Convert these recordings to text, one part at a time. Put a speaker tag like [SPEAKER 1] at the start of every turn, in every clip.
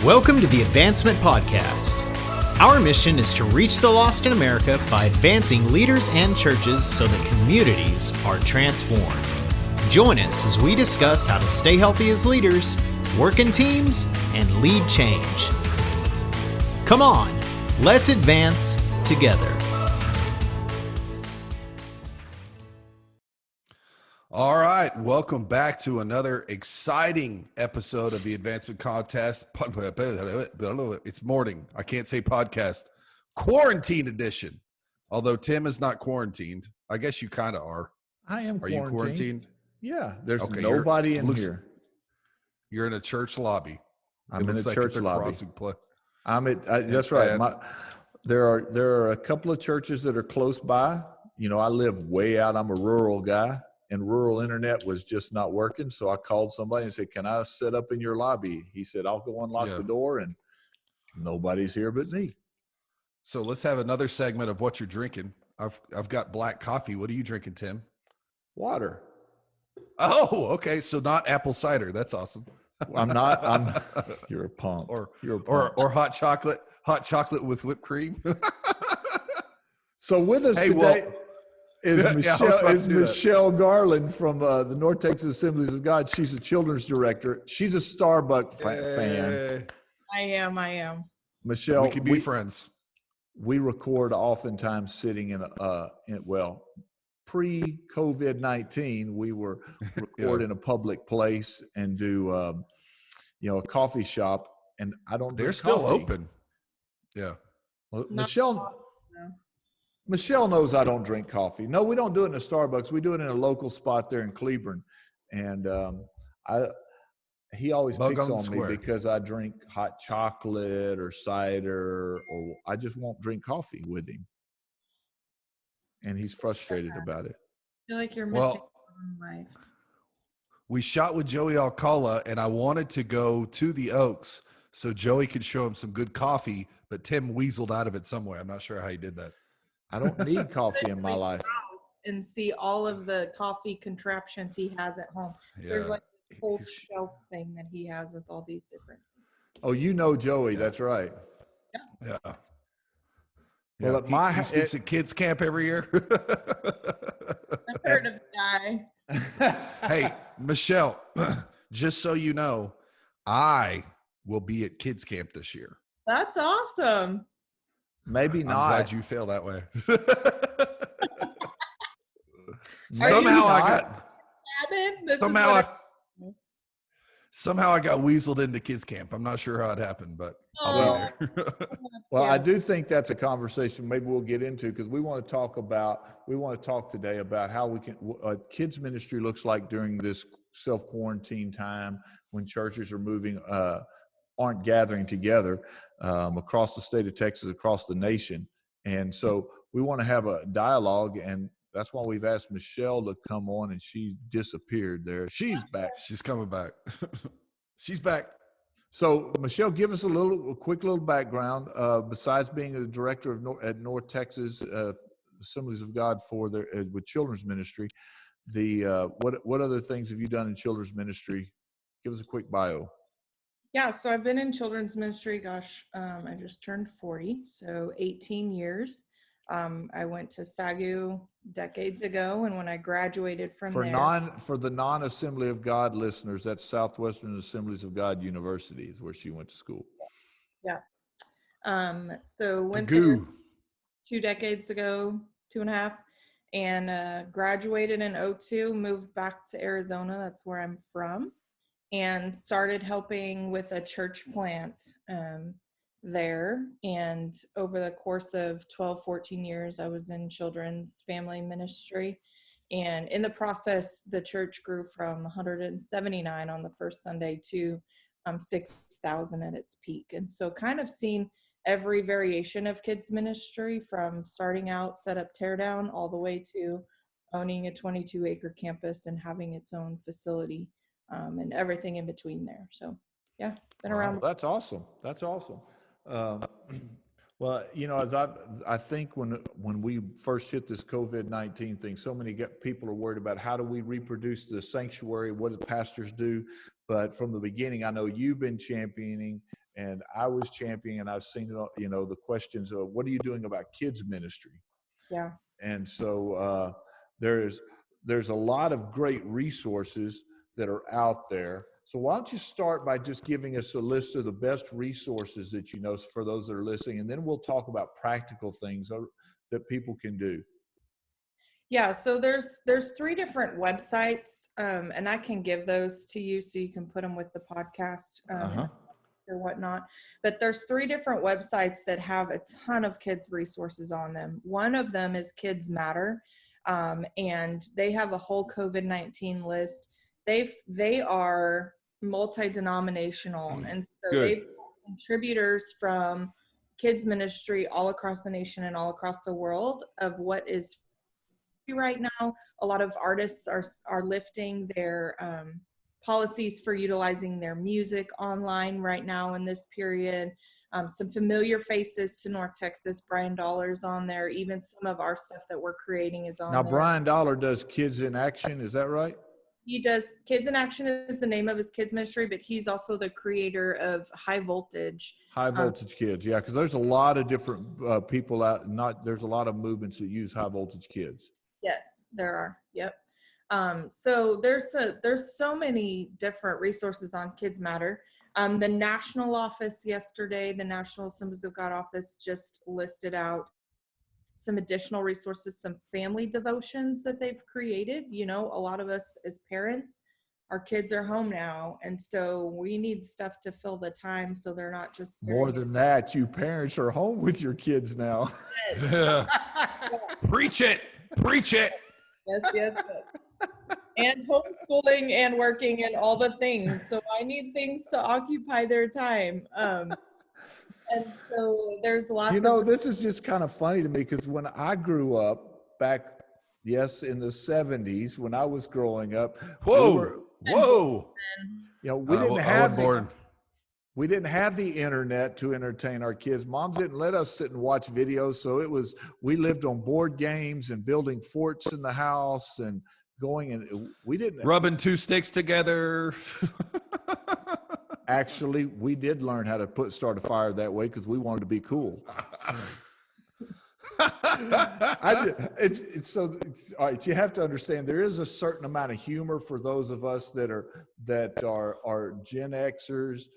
[SPEAKER 1] Welcome to the Advancement Podcast. Our mission is to reach the lost in America by advancing leaders and churches so that communities are transformed. Join us as we discuss how to stay healthy as leaders, work in teams, and lead change. Come on, let's advance together.
[SPEAKER 2] All right, welcome back to another exciting episode of the Advancement Contest. It's morning. I can't say podcast. Quarantine edition. Although Tim is not quarantined. I guess you kind of are.
[SPEAKER 3] I am quarantined.
[SPEAKER 2] Are you quarantined?
[SPEAKER 3] Yeah, there's
[SPEAKER 2] Okay,
[SPEAKER 3] nobody in here.
[SPEAKER 2] You're in a church lobby.
[SPEAKER 3] I'm in a church lobby. That's
[SPEAKER 2] And
[SPEAKER 3] right. There are a couple of churches that are close by. You know, I live way out. I'm a rural guy. And rural internet was just not working. So I called somebody and said, can I set up in your lobby? He said, I'll go unlock the door, and nobody's here but me.
[SPEAKER 2] So let's have another segment of what you're drinking. I've got black coffee. What are you drinking, Tim?
[SPEAKER 3] Water.
[SPEAKER 2] Oh, okay. So not apple cider. That's awesome.
[SPEAKER 3] You're a punk.
[SPEAKER 2] Or hot chocolate with whipped cream.
[SPEAKER 3] So with us today is Michelle Garland from the North Texas Assemblies of God. She's a children's director. She's a Starbucks fan.
[SPEAKER 4] I am.
[SPEAKER 3] Michelle,
[SPEAKER 2] we can be friends.
[SPEAKER 3] We record oftentimes sitting in pre-COVID-19, we were record in a public place and do a coffee shop, and I don't.
[SPEAKER 2] They're still open. Yeah.
[SPEAKER 3] Well, Michelle knows I don't drink coffee. No, we don't do it in a Starbucks. We do it in a local spot there in Cleburne. And he always picks on me because I drink hot chocolate or cider, or I just won't drink coffee with him. And he's frustrated about it.
[SPEAKER 4] I feel like you're missing life.
[SPEAKER 2] We shot with Joey Alcala, and I wanted to go to the Oaks so Joey could show him some good coffee, but Tim weaseled out of it somewhere. I'm not sure how he did that.
[SPEAKER 3] I don't need coffee in my life.
[SPEAKER 4] And see all of the coffee contraptions he has at home. Yeah. There's like a whole shelf thing that he has with all these different things.
[SPEAKER 3] Oh, you know Joey, that's right.
[SPEAKER 2] Yeah.
[SPEAKER 3] Well,
[SPEAKER 2] he speaks at kids camp every year.
[SPEAKER 4] I've heard of the guy.
[SPEAKER 2] Hey, Michelle, just so you know, I will be at kids camp this year.
[SPEAKER 4] That's awesome.
[SPEAKER 3] Maybe not.
[SPEAKER 2] I'm glad you feel that way. Somehow I got weaseled into kids camp. I'm not sure how it happened, but I'll be there.
[SPEAKER 3] Well, I do think that's a conversation maybe we'll get into, because we want to talk today about how we can kids ministry looks like during this self-quarantine time when churches are aren't gathering together across the state of Texas, across the nation. And so we want to have a dialogue, and that's why we've asked Michelle to come on, and she disappeared there. She's back.
[SPEAKER 2] She's coming back. She's back.
[SPEAKER 3] So Michelle, give us a quick little background. Besides being the director of at North Texas Assemblies of God with children's ministry, what other things have you done in children's ministry? Give us a quick bio.
[SPEAKER 4] Yeah, so I've been in children's ministry, I just turned 40, so 18 years. I went to SAGU decades ago, and when I graduated from
[SPEAKER 3] for the non-Assembly of God listeners, that's Southwestern Assemblies of God University is where she went to school.
[SPEAKER 4] Yeah. So went there 2 decades ago, 2.5, and graduated in 2002, moved back to Arizona, that's where I'm from, and started helping with a church plant there. And over the course of 12-14 years, I was in children's family ministry. And in the process, the church grew from 179 on the first Sunday to 6,000 at its peak. And so kind of seen every variation of kids ministry, from starting out, set up, tear down, all the way to owning a 22-acre campus and having its own facility. And everything in between there. So, yeah, been around.
[SPEAKER 3] That's awesome. That's awesome. Well, as I think when we first hit this COVID-19 thing, so many people are worried about how do we reproduce the sanctuary? What do pastors do? But from the beginning, I know you've been championing And I was championing, and I've seen it, you know, the questions of what are you doing about kids ministry?
[SPEAKER 4] Yeah.
[SPEAKER 3] And so there's a lot of great resources that are out there. So why don't you start by just giving us a list of the best resources that you know for those that are listening, and then we'll talk about practical things that people can do.
[SPEAKER 4] Yeah, so there's 3 different websites, and I can give those to you so you can put them with the podcast or whatnot. But there's 3 different websites that have a ton of kids resources on them. One of them is Kids Matter, and they have a whole COVID-19 list. They are multi-denominational, and so they've got contributors from kids ministry all across the nation and all across the world of what is right now. A lot of artists are lifting their policies for utilizing their music online right now in this period. Some familiar faces to North Texas. Brian Dollar's on there. Even some of our stuff that we're creating is on there.
[SPEAKER 3] Now, Brian Dollar does Kids in Action. Is that right?
[SPEAKER 4] He does Kids in Action is the name of his kids ministry, but he's also the creator of High Voltage. High
[SPEAKER 3] Voltage Kids, yeah, because there's a lot of different people out. There's a lot of movements that use High Voltage Kids.
[SPEAKER 4] Yes, there are. Yep. So there's so many different resources on Kids Matter. The national office yesterday, the National Assemblies of God office just listed out some additional resources, some family devotions that they've created. You know, a lot of us as parents, our kids are home now, and so we need stuff to fill the time so they're not just
[SPEAKER 3] more than that. You parents are home with your kids now.
[SPEAKER 2] Yeah. Preach it.
[SPEAKER 4] Yes. And homeschooling and working and all the things. So I need things to occupy their time. And so there's lots of...
[SPEAKER 3] You know, this is just kind of funny to me because when I grew up back, yes, in the 70s, when I was growing up.
[SPEAKER 2] Whoa.
[SPEAKER 3] You know, we didn't have the internet to entertain our kids. Moms didn't let us sit and watch videos. So we lived on board games and building forts in the house and going, and we didn't.
[SPEAKER 2] Rubbing 2 sticks together.
[SPEAKER 3] Actually, we did learn how to start a fire that way because we wanted to be cool. All right. You have to understand there is a certain amount of humor for those of us that are Gen Xers,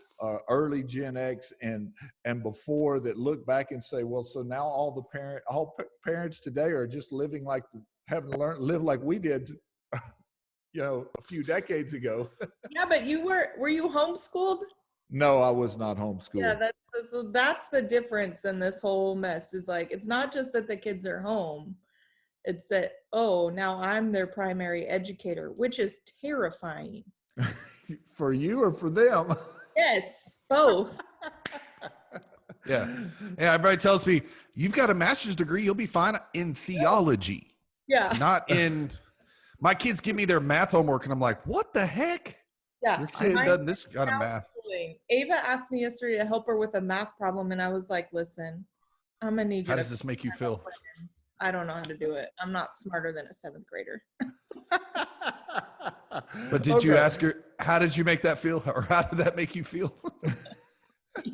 [SPEAKER 3] early Gen X, and before, that look back and say, well, so now all parents today are just living like live like we did. You know, a few decades ago.
[SPEAKER 4] Yeah, but were you homeschooled?
[SPEAKER 3] No, I was not homeschooled.
[SPEAKER 4] Yeah, that's the difference in this whole mess. Is like, it's not just that the kids are home. It's that, now I'm their primary educator, which is terrifying.
[SPEAKER 3] For you or for them?
[SPEAKER 4] Yes, both.
[SPEAKER 2] Yeah, everybody tells me, you've got a master's degree, you'll be fine in theology.
[SPEAKER 4] Yeah.
[SPEAKER 2] Not in... My kids give me their math homework, and I'm like, what the heck?
[SPEAKER 4] Yeah.
[SPEAKER 2] I haven't done this kind of math.
[SPEAKER 4] Ava asked me yesterday to help her with a math problem, and I was like, listen, I'm going to need you.
[SPEAKER 2] How does this make you feel?
[SPEAKER 4] I don't know how to do it. I'm not smarter than a 7th grader.
[SPEAKER 2] But did you ask her, how did you make that feel? Or how did that make you feel?
[SPEAKER 4] Yeah.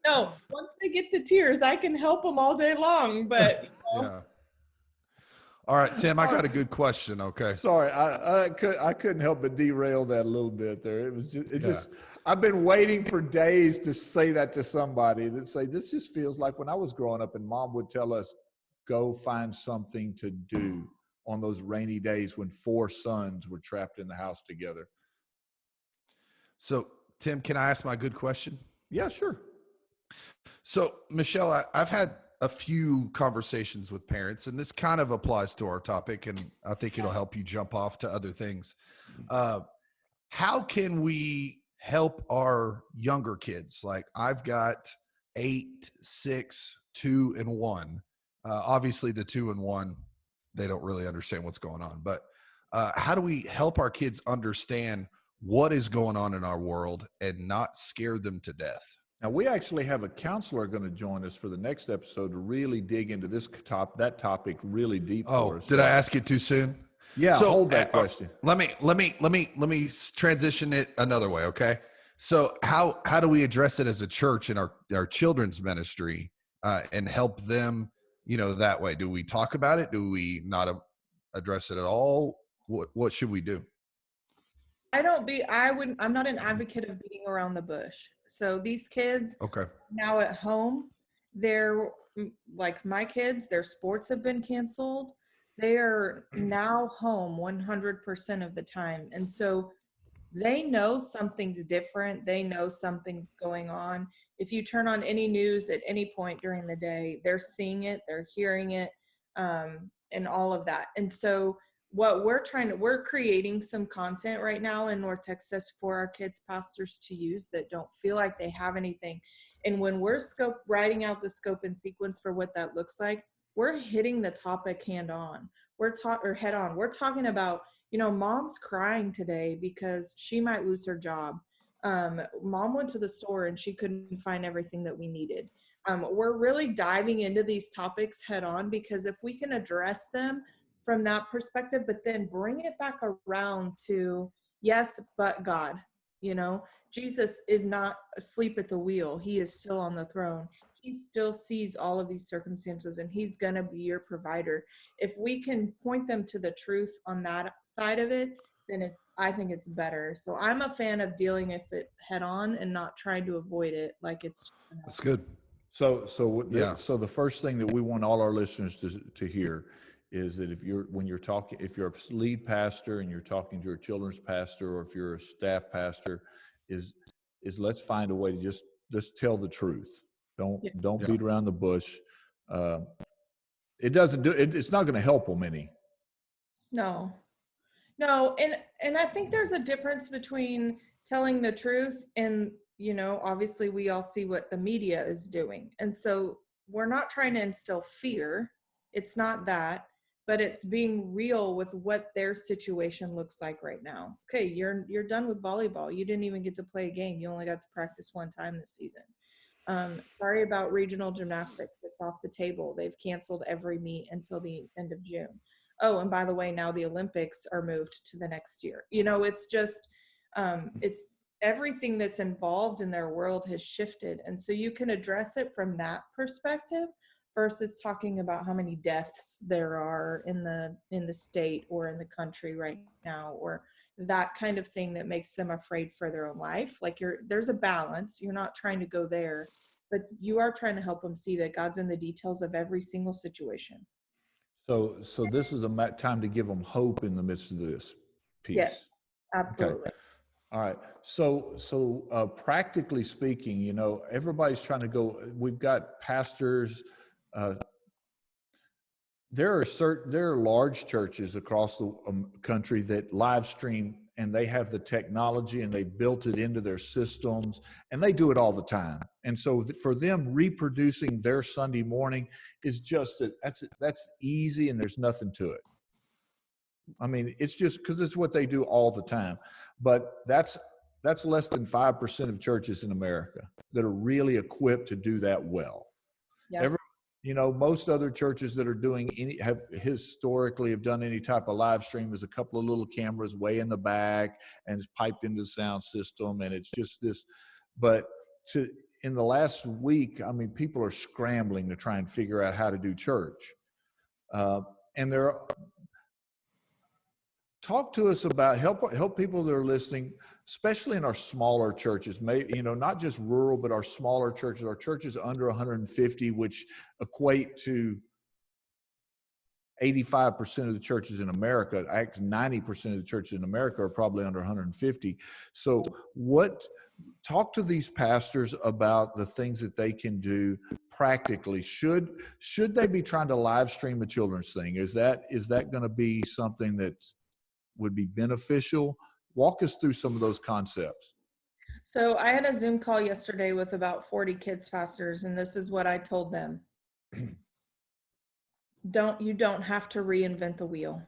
[SPEAKER 4] No, once they get to tears, I can help them all day long, but
[SPEAKER 2] Yeah. All right, Tim, I got a good question. Okay.
[SPEAKER 3] Sorry, I couldn't help but derail that a little bit there. It was just I've been waiting for days to say that to somebody, that say, this just feels like when I was growing up and Mom would tell us, go find something to do on those rainy days when 4 sons were trapped in the house together.
[SPEAKER 2] So, Tim, can I ask my good question?
[SPEAKER 3] Yeah, sure.
[SPEAKER 2] So, Michelle, I've had a few conversations with parents, and this kind of applies to our topic, and I think it'll help you jump off to other things. How can we help our younger kids? Like, I've got 8, 6, 2, and 1. Obviously, the 2 and 1, they don't really understand what's going on. But how do we help our kids understand what is going on in our world and not scare them to death?
[SPEAKER 3] Now, we actually have a counselor going to join us for the next episode to really dig into that topic really deep for us.
[SPEAKER 2] Did I ask it too soon?
[SPEAKER 3] Yeah, so, hold that question.
[SPEAKER 2] Let me transition it another way, okay? So how do we address it as a church in our children's ministry and help them, that way? Do we talk about it? Do we not address it at all? What should we do?
[SPEAKER 4] I'm not an advocate of beating around the bush. So these kids
[SPEAKER 2] Okay.
[SPEAKER 4] now at home, they're like my kids, their sports have been canceled. They are now home 100% of the time. And so they know something's different. They know something's going on. If you turn on any news at any point during the day, they're seeing it, they're hearing it, and all of that. And so what we're creating some content right now in North Texas for our kids pastors to use that don't feel like they have anything. And when we're writing out the scope and sequence for what that looks like, we're hitting the topic head on. We're talking about, mom's crying today because she might lose her job. Mom went to the store and she couldn't find everything that we needed. We're really diving into these topics head on, because if we can address them from that perspective, but then bring it back around to, yes, but God, Jesus is not asleep at the wheel. He is still on the throne. He still sees all of these circumstances, and he's going to be your provider. If we can point them to the truth on that side of it, then I think it's better. So I'm a fan of dealing with it head on and not trying to avoid it like it's just
[SPEAKER 2] That's good.
[SPEAKER 3] So the first thing that we want all our listeners to hear is that if you're a lead pastor and you're talking to a children's pastor, or if you're a staff pastor, is let's find a way to just tell the truth. Don't beat around the bush. It's not going to help them any.
[SPEAKER 4] No, and I think there's a difference between telling the truth and, obviously we all see what the media is doing. And so we're not trying to instill fear. It's not that, but it's being real with what their situation looks like right now. Okay, you're done with volleyball. You didn't even get to play a game. You only got to practice one time this season. Sorry about regional gymnastics. It's off the table. They've canceled every meet until the end of June. Oh, and by the way, now the Olympics are moved to the next year. It's just, it's everything that's involved in their world has shifted. And so you can address it from that perspective versus talking about how many deaths there are in the state or in the country right now, or that kind of thing that makes them afraid for their own life. Like there's a balance. You're not trying to go there, but you are trying to help them see that God's in the details of every single situation.
[SPEAKER 3] So this is a time to give them hope in the midst of this piece.
[SPEAKER 4] Yes, absolutely.
[SPEAKER 3] Okay. All right. So practically speaking, everybody's trying to go. We've got pastors. There are large churches across the country that live stream, and they have the technology and they built it into their systems, and they do it all the time. And so for them, reproducing their Sunday morning is just that's easy, and there's nothing to it. I mean, it's just because it's what they do all the time. But that's less than 5% of churches in America that are really equipped to do that well.
[SPEAKER 4] Yeah.
[SPEAKER 3] Most other churches that are doing have historically done any type of live stream is a couple of little cameras way in the back and it's piped into the sound system, and it's just this. But in the last week, I mean, people are scrambling to try and figure out how to do church, and talk to us about help people that are listening, especially in our smaller churches, not just rural, but our smaller churches, our churches under 150, which equate to 85% of the churches in America. Actually, 90% of the churches in America are probably under 150. So talk to these pastors about the things that they can do practically. Should they be trying to live stream a children's thing? Is that going to be something that would be beneficial? Walk us through some of those concepts.
[SPEAKER 4] So I had a Zoom call yesterday with about 40 kids pastors, and this is what I told them. You don't have to reinvent the wheel.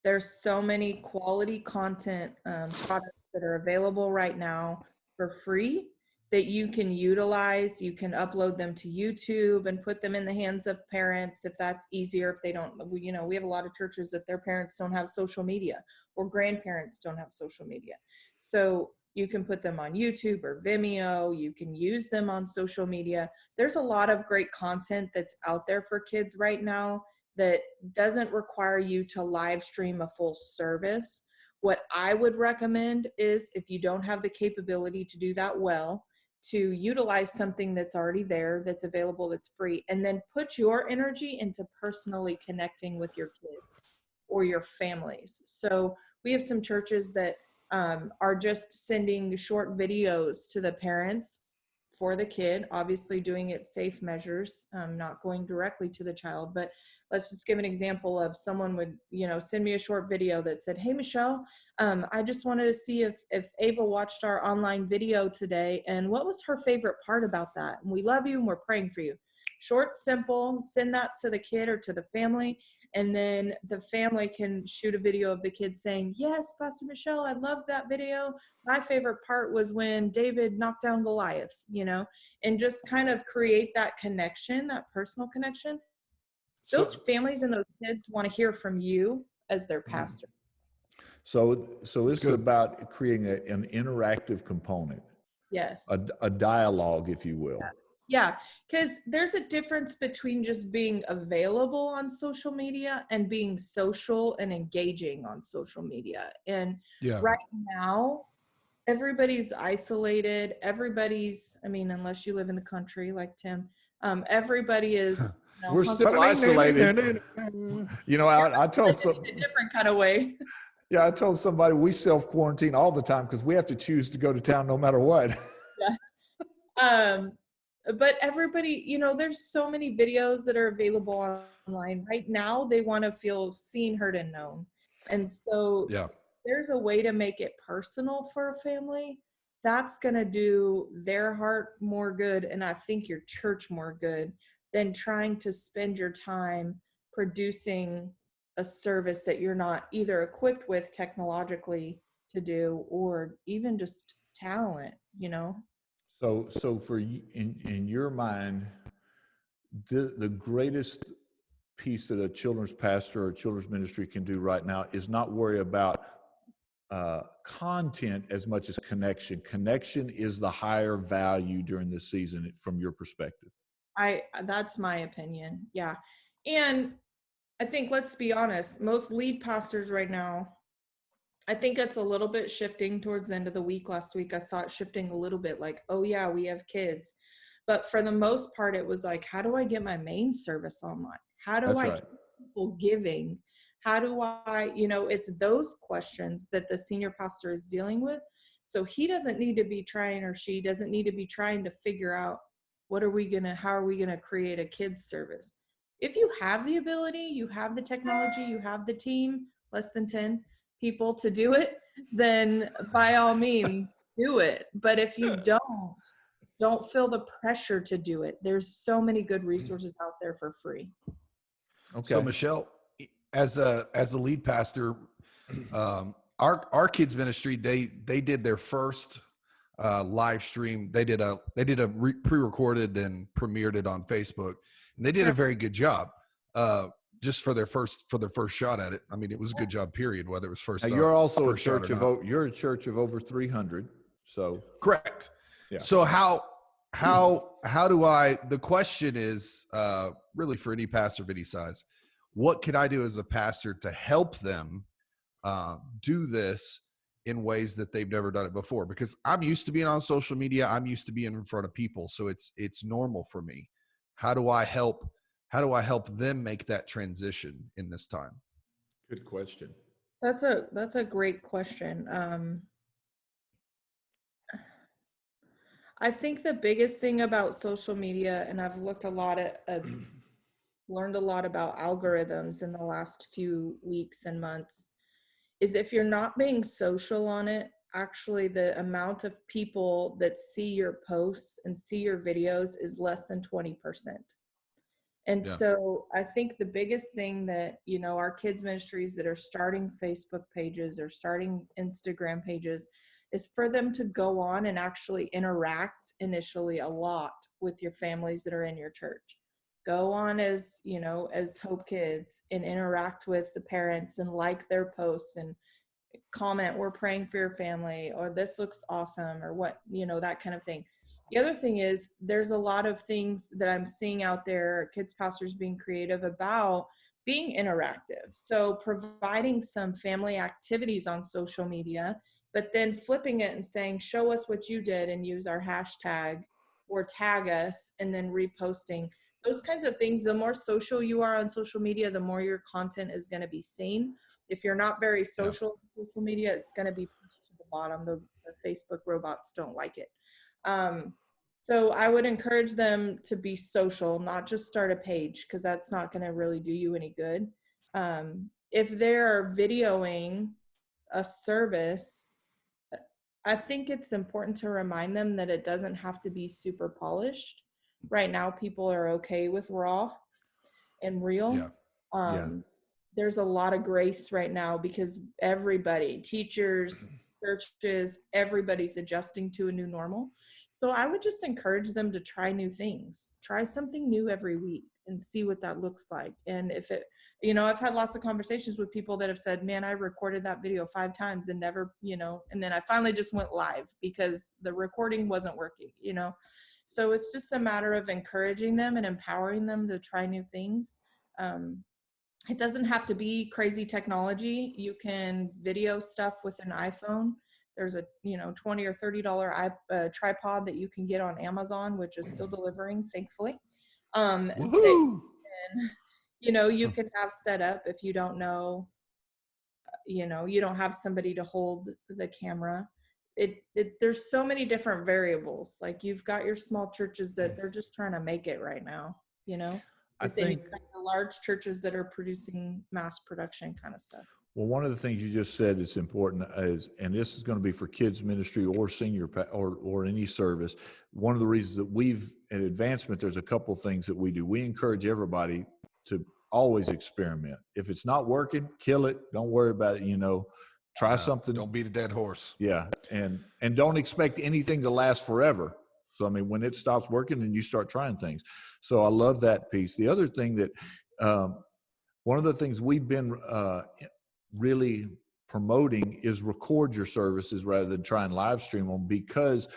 [SPEAKER 4] There's so many quality content products that are available right now for free that you can utilize. You can upload them to YouTube and put them in the hands of parents if that's easier. If they don't, we have a lot of churches that their parents don't have social media, or grandparents don't have social media. So You can put them on YouTube or Vimeo. You can use them on social media. There's a lot of great content that's out there for kids right now that doesn't require you to live stream a full service. What I would recommend is, if you don't have the capability to do that well, to utilize something that's already there, that's available, that's free, and then put your energy into personally connecting with your kids or your families. So we have some churches that are just sending short videos to the parents for the kid, obviously doing it safe measures, not going directly to the child. But let's just give an example of someone would, send me a short video that said, "Hey, Michelle, I just wanted to see if Ava watched our online video today, and what was her favorite part about that? And we love you and we're praying for you." Short, simple, send that to the kid or to the family. And then the family can shoot a video of the kid saying, "Yes, Pastor Michelle, I loved that video. My favorite part was when David knocked down Goliath," and just kind of create that connection, that personal connection. Those families and those kids want to hear from you as their pastor.
[SPEAKER 3] So it's about creating an interactive component.
[SPEAKER 4] Yes.
[SPEAKER 3] A dialogue, if you will.
[SPEAKER 4] Yeah, because there's a difference between just being available on social media and being social and engaging on social media. And right now, everybody's isolated. Unless you live in the country like Tim, everybody is.
[SPEAKER 3] We're still isolated. I told some
[SPEAKER 4] a different kind of way.
[SPEAKER 3] Yeah, I told somebody we self-quarantine all the time because we have to choose to go to town no matter what.
[SPEAKER 4] Yeah. But everybody, there's so many videos that are available online right now. They want to feel seen, heard, and known. And so there's a way to make it personal for a family. That's going to do their heart more good, and I think your church more good, than trying to spend your time producing a service that you're not either equipped with technologically to do, or even just talent,
[SPEAKER 3] So for you, in your mind, the greatest piece that a children's pastor or children's ministry can do right now is not worry about content as much as connection. Connection is the higher value during this season from your perspective.
[SPEAKER 4] That's my opinion. Yeah. And I think, let's be honest, most lead pastors right now, I think it's a little bit shifting towards the end of the week. Last week, I saw it shifting a little bit, like, oh yeah, we have kids. But for the most part, it was like, how do I get my main service online? How do I get people giving? How do I, it's those questions that the senior pastor is dealing with. So he doesn't need to be trying, or she doesn't need to be trying to figure out how are we going to create a kids service? If you have the ability, you have the technology, you have the team, less than 10 people to do it, then by all means do it. But if you don't feel the pressure to do it. There's so many good resources out there for free.
[SPEAKER 2] Okay. So Michelle, as a lead pastor, our kids ministry, they did their first live stream. They did a pre-recorded and premiered it on Facebook, and they did a very good job. Just for their first shot at it. I mean, it was a good job, period. Whether it was first.
[SPEAKER 3] Now, you're also a church you're a church of over 300. So
[SPEAKER 2] correct.
[SPEAKER 3] Yeah.
[SPEAKER 2] So how do I? The question is really for any pastor of any size. What can I do as a pastor to help them do this in ways that they've never done it before? Because I'm used to being on social media. I'm used to being in front of people, so it's normal for me. How do I help them make that transition in this time?
[SPEAKER 3] Good question.
[SPEAKER 4] That's a great question. I think the biggest thing about social media, and I've looked a lot at, learned a lot about algorithms in the last few weeks and months, is if you're not being social on it, actually the amount of people that see your posts and see your videos is less than 20%. And so I think the biggest thing that, our kids ministries that are starting Facebook pages or starting Instagram pages is for them to go on and actually interact initially a lot with your families that are in your church. Go on as Hope Kids and interact with the parents and like their posts and comment, we're praying for your family, or this looks awesome, or what, that kind of thing. The other thing is there's a lot of things that I'm seeing out there, kids pastors being creative about being interactive. So providing some family activities on social media, but then flipping it and saying, show us what you did and use our hashtag or tag us, and then reposting. Those kinds of things, the more social you are on social media, the more your content is going to be seen. If you're not very social on social media, it's going to be pushed to the bottom. The Facebook robots don't like it. So I would encourage them to be social, not just start a page, because that's not going to really do you any good. If they're videoing a service, I think it's important to remind them that it doesn't have to be super polished. Right now, people are okay with raw and real. There's a lot of grace right now because everybody, teachers, churches, everybody's adjusting to a new normal. So I would just encourage them to try new things, try something new every week and see what that looks like. And if it, I've had lots of conversations with people that have said, man, I recorded that video 5 times and never, and then I finally just went live because the recording wasn't working, So it's just a matter of encouraging them and empowering them to try new things. It doesn't have to be crazy technology. You can video stuff with an iPhone. There's a $20 or $30 tripod that you can get on Amazon, which is still delivering, thankfully.
[SPEAKER 2] Woohoo!
[SPEAKER 4] You can have set up if you don't know, you don't have somebody to hold the camera. There's so many different variables. Like you've got your small churches that they're just trying to make it right now,
[SPEAKER 3] I think
[SPEAKER 4] the large churches that are producing mass production kind of stuff.
[SPEAKER 3] Well, one of the things you just said is important is, and this is going to be for kids ministry or senior or any service. One of the reasons that we've at Advancement, there's a couple of things that we do. We encourage everybody to always experiment. If it's not working, kill it. Don't worry about it. Try something.
[SPEAKER 2] Don't beat a dead horse.
[SPEAKER 3] Yeah. And don't expect anything to last forever. So, when it stops working, then you start trying things. So I love that piece. The other thing that, one of the things we've been really promoting is record your services rather than try and live stream them, because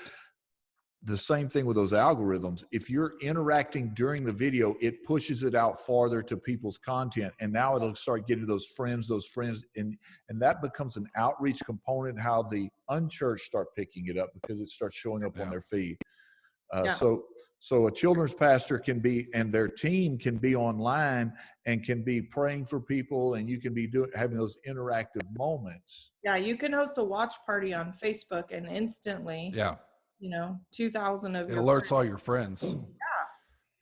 [SPEAKER 3] the same thing with those algorithms. If you're interacting during the video, it pushes it out farther to people's content. And now it'll start getting those friends, and that becomes an outreach component, how the unchurched start picking it up because it starts showing up on their feed. So a children's pastor can be, and their team can be online and can be praying for people, and you can be having those interactive moments.
[SPEAKER 4] Yeah, you can host a watch party on Facebook and instantly, 2,000 of
[SPEAKER 2] it
[SPEAKER 4] your
[SPEAKER 2] alerts
[SPEAKER 4] friends.
[SPEAKER 2] all your friends.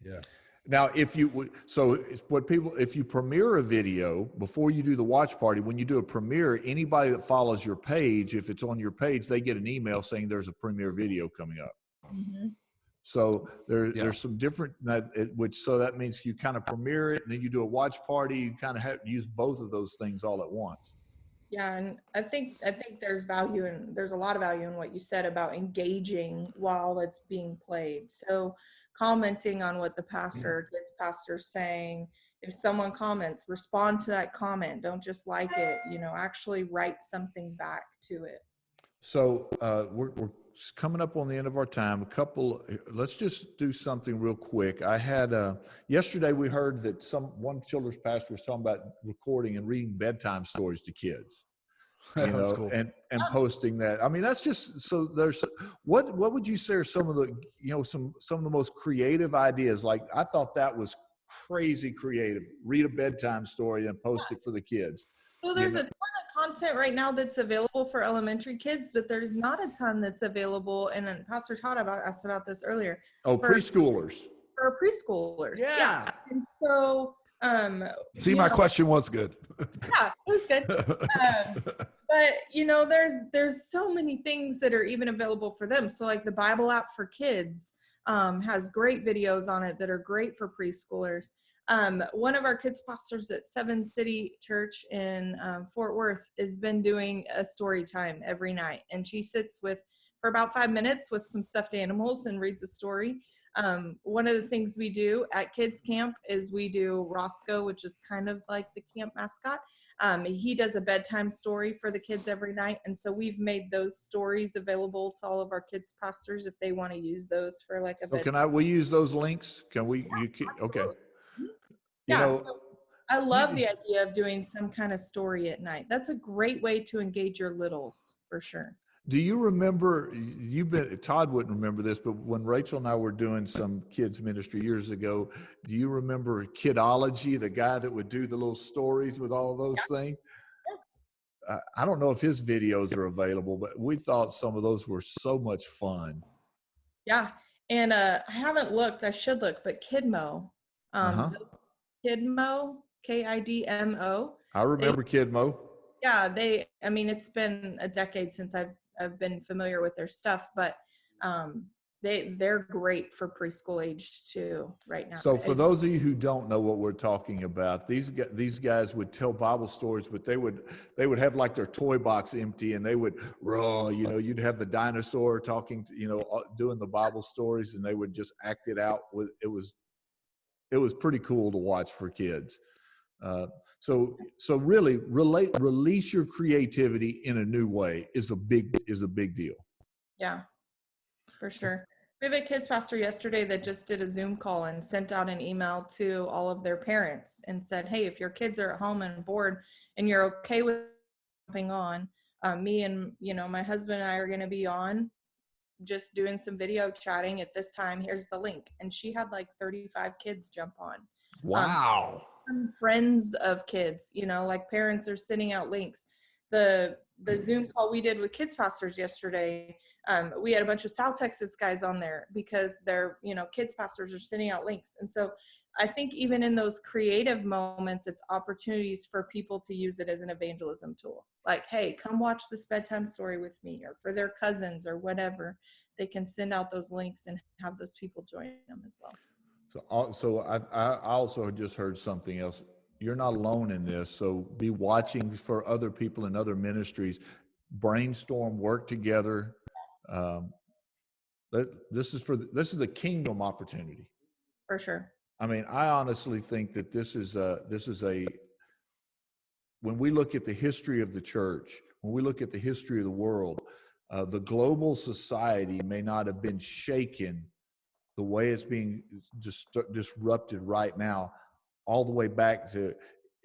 [SPEAKER 2] Yeah.
[SPEAKER 3] Now, if you would, if you premiere a video before you do the watch party, when you do a premiere, anybody that follows your page, if it's on your page, they get an email saying there's a premiere video coming up.
[SPEAKER 4] Mm-hmm.
[SPEAKER 3] So there's some different, so that means you kind of premiere it and then you do a watch party. You kind of have to use both of those things all at once.
[SPEAKER 4] Yeah, and I think there's a lot of value in what you said about engaging while it's being played. So commenting on what the kids pastor's saying. If someone comments, respond to that comment. Don't just like it. Actually write something back to it.
[SPEAKER 3] So we're coming up on the end of our time. Let's just do something real quick. I had yesterday we heard that one children's pastor was talking about recording and reading bedtime stories to kids.
[SPEAKER 2] That's cool.
[SPEAKER 3] and posting that. That's just, so there's what would you say are some of the some of the most creative ideas? Like, I thought that was crazy creative. Read a bedtime story and post it for the kids.
[SPEAKER 4] So there's a ton of content right now that's available for elementary kids, but there's not a ton that's available. And then Pastor Todd asked about this earlier.
[SPEAKER 3] Preschoolers.
[SPEAKER 4] For preschoolers.
[SPEAKER 3] Yeah.
[SPEAKER 4] And so,
[SPEAKER 2] my question was good.
[SPEAKER 4] Yeah, it was good. But there's so many things that are even available for them. So like the Bible app for kids has great videos on it that are great for preschoolers. One of our kids pastors at Seven City Church in Fort Worth has been doing a story time every night, and she sits for about 5 minutes with some stuffed animals and reads a story. One of the things we do at kids camp is we do Roscoe, which is kind of like the camp mascot. He does a bedtime story for the kids every night. And so we've made those stories available to all of our kids pastors if they want to use those for like a
[SPEAKER 3] So
[SPEAKER 4] bedtime.
[SPEAKER 3] we use those links? Can we, okay.
[SPEAKER 4] Absolutely. Mhm.
[SPEAKER 3] You
[SPEAKER 4] Yeah.
[SPEAKER 3] know,
[SPEAKER 4] So I love the idea of doing some kind of story at night. That's a great way to engage your littles for sure.
[SPEAKER 3] do you remember, Todd wouldn't remember this, but when Rachel and I were doing some kids ministry years ago, do you remember Kidology, the guy that would do the little stories with all of those things? I don't know if his videos are available, but we thought some of those were so much fun.
[SPEAKER 4] Yeah. And I haven't looked, I should look, but Kidmo,
[SPEAKER 3] Uh-huh.
[SPEAKER 4] Kidmo, Kidmo.
[SPEAKER 3] I remember Kidmo.
[SPEAKER 4] Yeah, I mean, it's been a decade since I've been familiar with their stuff, but they're great for preschool age too right now.
[SPEAKER 3] So for those of you who don't know what we're talking about, these guys would tell Bible stories, but they would have like their toy box empty, and they would you'd have the dinosaur talking to, doing the Bible stories, and they would just act it out. It was pretty cool to watch for kids. So really release your creativity in a new way is a big deal.
[SPEAKER 4] Yeah, for sure. We have a kids pastor yesterday that just did a Zoom call and sent out an email to all of their parents and said, hey, if your kids are at home and bored and you're okay with jumping on, me and my husband and I are going to be on just doing some video chatting at this time. Here's the link. And she had like 35 kids jump on.
[SPEAKER 3] Wow.
[SPEAKER 4] Some friends of kids, like parents are sending out links. The Zoom call we did with kids pastors yesterday, we had a bunch of South Texas guys on there because they're, kids pastors are sending out links. And so I think even in those creative moments, it's opportunities for people to use it as an evangelism tool. Like, hey, come watch this bedtime story with me, or for their cousins or whatever. They can send out those links and have those people join them as well.
[SPEAKER 3] So I also just heard something else. You're not alone in this. So be watching for other people in other ministries, brainstorm, work together. This is a kingdom opportunity.
[SPEAKER 4] For sure.
[SPEAKER 3] I mean, I honestly think that this is when we look at the history of the church, when we look at the history of the world, the global society may not have been shaken the way it's being disrupted right now, all the way back to,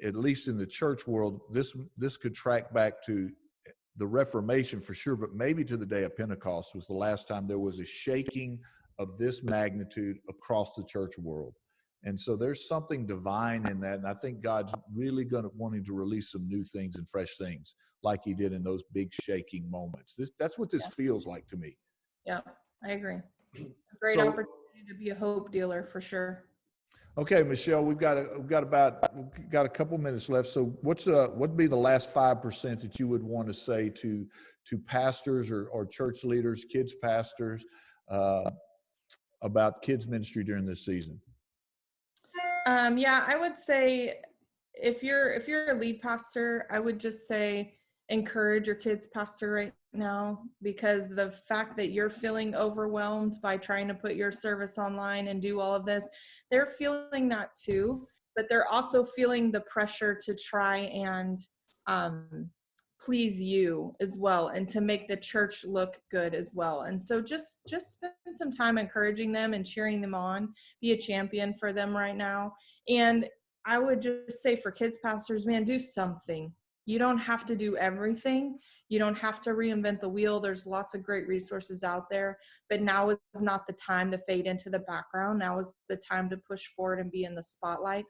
[SPEAKER 3] at least in the church world, this could track back to the Reformation for sure, but maybe to the day of Pentecost was the last time there was a shaking of this magnitude across the church world. And so there's something divine in that. And I think God's really wanting to release some new things and fresh things like he did in those big shaking moments. That's what this feels like to me.
[SPEAKER 4] Yeah, I agree. Great opportunity to be a hope dealer for sure.
[SPEAKER 3] Okay, Michelle, we've got a couple minutes left. So what'd be the last 5% that you would want to say to pastors or church leaders, kids pastors, about kids ministry during this season?
[SPEAKER 4] Yeah, I would say if you're a lead pastor, I would just say encourage your kids pastor right now, because the fact that you're feeling overwhelmed by trying to put your service online and do all of this, they're feeling that too, but they're also feeling the pressure to try and please you as well, and to make the church look good as well. And so just spend some time encouraging them and cheering them on. Be a champion for them right now. And I would just say for kids pastors, man, do something. You don't have to do everything. You don't have to reinvent the wheel. There's lots of great resources out there, but now is not the time to fade into the background. Now is the time to push forward and be in the spotlight,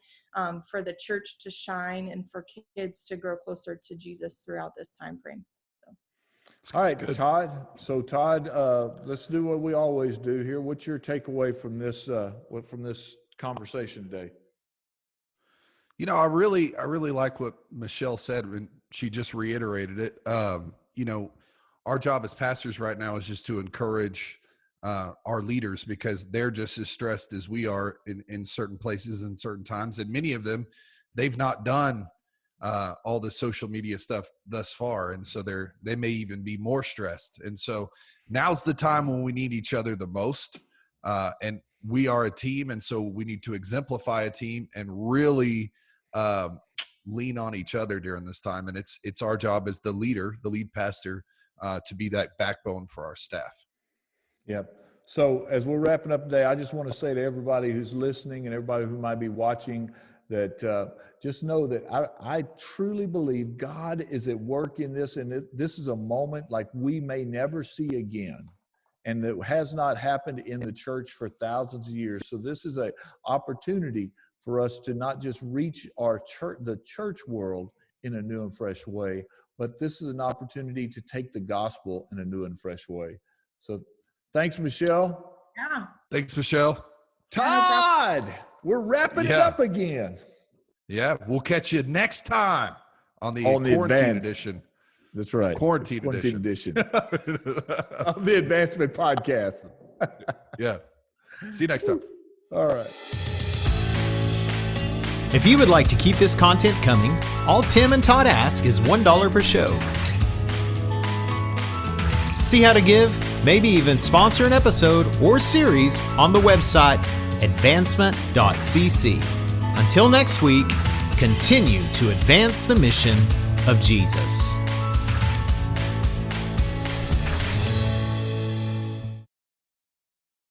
[SPEAKER 4] for the church to shine and for kids to grow closer to Jesus throughout this time frame.
[SPEAKER 3] All right, Todd. So Todd, let's do what we always do here. What's your takeaway from this conversation today?
[SPEAKER 2] I really like what Michelle said when she just reiterated it. Our job as pastors right now is just to encourage our leaders, because they're just as stressed as we are in certain places and certain times. And many of them, they've not done all the social media stuff thus far. And so they may even be more stressed. And so now's the time when we need each other the most. And we are a team. And so we need to exemplify a team and really lean on each other during this time. And it's our job as the lead pastor, to be that backbone for our staff.
[SPEAKER 3] Yep. So as we're wrapping up today, I just want to say to everybody who's listening and everybody who might be watching that just know that I truly believe God is at work in this, and this is a moment like we may never see again, and that has not happened in the church for thousands of years. So this is an opportunity for us to not just reach the church world in a new and fresh way, but this is an opportunity to take the gospel in a new and fresh way. So thanks, Michelle.
[SPEAKER 4] Yeah.
[SPEAKER 2] Thanks, Michelle.
[SPEAKER 3] Todd, we're wrapping it up again.
[SPEAKER 2] Yeah, we'll catch you next time on the quarantine edition.
[SPEAKER 3] That's right.
[SPEAKER 2] Quarantine edition
[SPEAKER 3] of the Advancement Podcast.
[SPEAKER 2] Yeah. See you next time.
[SPEAKER 3] All right.
[SPEAKER 1] If you would like to keep this content coming, all Tim and Todd ask is $1 per show. See how to give, maybe even sponsor an episode or series on the website advancement.cc. Until next week, continue to advance the mission of Jesus.